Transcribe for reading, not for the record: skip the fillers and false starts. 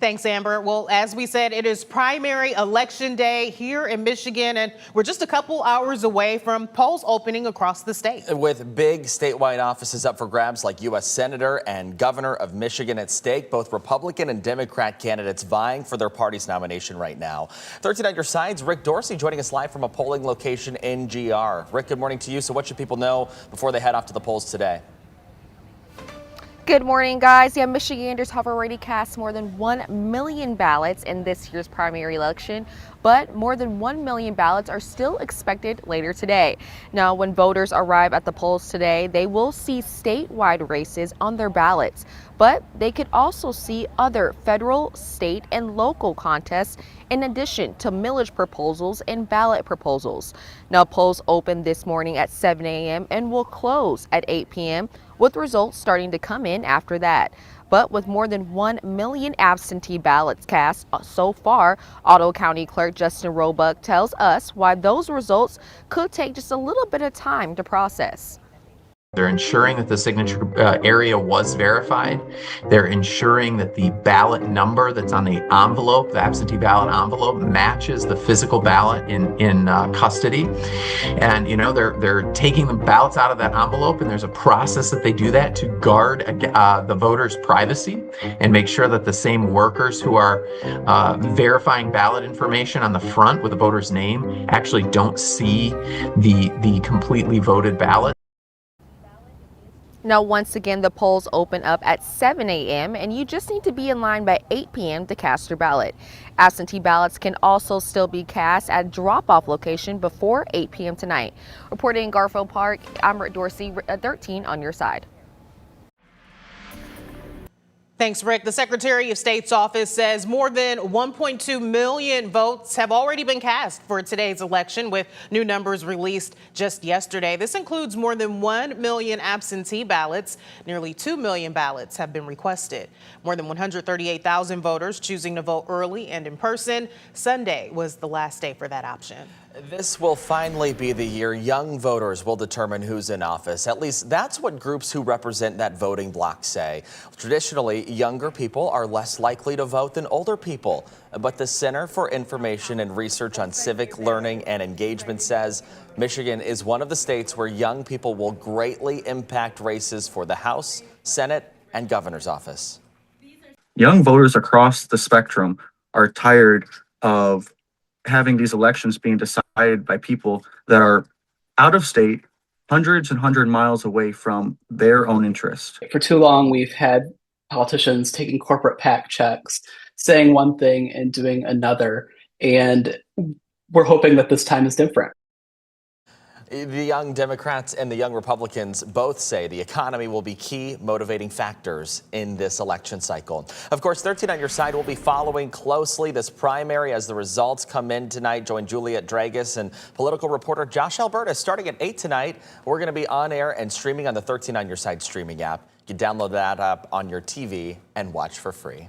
Thanks, Amber. Well, as we said, it is primary election day here in Michigan, and we're just a couple hours away from polls opening across the state. With big statewide offices up for grabs like U.S. Senator and Governor of Michigan at stake, both Republican and Democrat candidates vying for their party's nomination right now. 13 on your side's Rick Dorsey joining us live from a polling location in GR. Rick, good morning to you. So what should people know before they head off to the polls today? Good morning, guys. Yeah, Michiganders have already cast more than 1 million ballots in this year's primary election, but more than 1 million ballots are still expected later today. Now, when voters arrive at the polls today, they will see statewide races on their ballots, but they could also see other federal, state, and local contests in addition to millage proposals and ballot proposals. Now, polls open this morning at 7 a.m. and will close at 8 p.m. with results starting to come in after that. But with more than 1 million absentee ballots cast so far, Ottawa County Clerk Justin Roebuck tells us why those results could take just a little bit of time to process. They're ensuring that the signature area was verified. They're ensuring that the ballot number that's on the envelope, the absentee ballot envelope, matches the physical ballot in custody. And, you know, they're taking the ballots out of that envelope, and there's a process that they do that to guard the voter's privacy and make sure that the same workers who are verifying ballot information on the front with the voter's name actually don't see the completely voted ballot. Now, once again, the polls open up at 7 a.m. and you just need to be in line by 8 p.m. to cast your ballot. Absentee ballots can also still be cast at drop-off location before 8 p.m. tonight. Reporting in Garfield Park, I'm Rick Dorsey, 13 on your side. Thanks, Rick. The Secretary of State's office says more than 1.2 million votes have already been cast for today's election, with new numbers released just yesterday. This includes more than 1 million absentee ballots. Nearly 2 million ballots have been requested. More than 138,000 voters choosing to vote early and in person. Sunday was the last day for that option. This will finally be the year young voters will determine who's in office. At least that's what groups who represent that voting bloc say. Traditionally, younger people are less likely to vote than older people. But the Center for Information and Research on Civic Learning and Engagement says Michigan is one of the states where young people will greatly impact races for the House, Senate, and governor's office. Young voters across the spectrum are tired of having these elections being decided by people that are out of state, hundreds and hundred miles away from their own interest. For too long, we've had politicians taking corporate PAC checks, saying one thing and doing another, and we're hoping that this time is different. The young Democrats and the young Republicans both say the economy will be key motivating factors in this election cycle. Of course, 13 on your side will be following closely this primary as the results come in tonight. Join Juliet Dragus and political reporter Josh Alberta starting at 8 tonight. We're going to be on air and streaming on the 13 on your side streaming app. You can download that app on your TV and watch for free.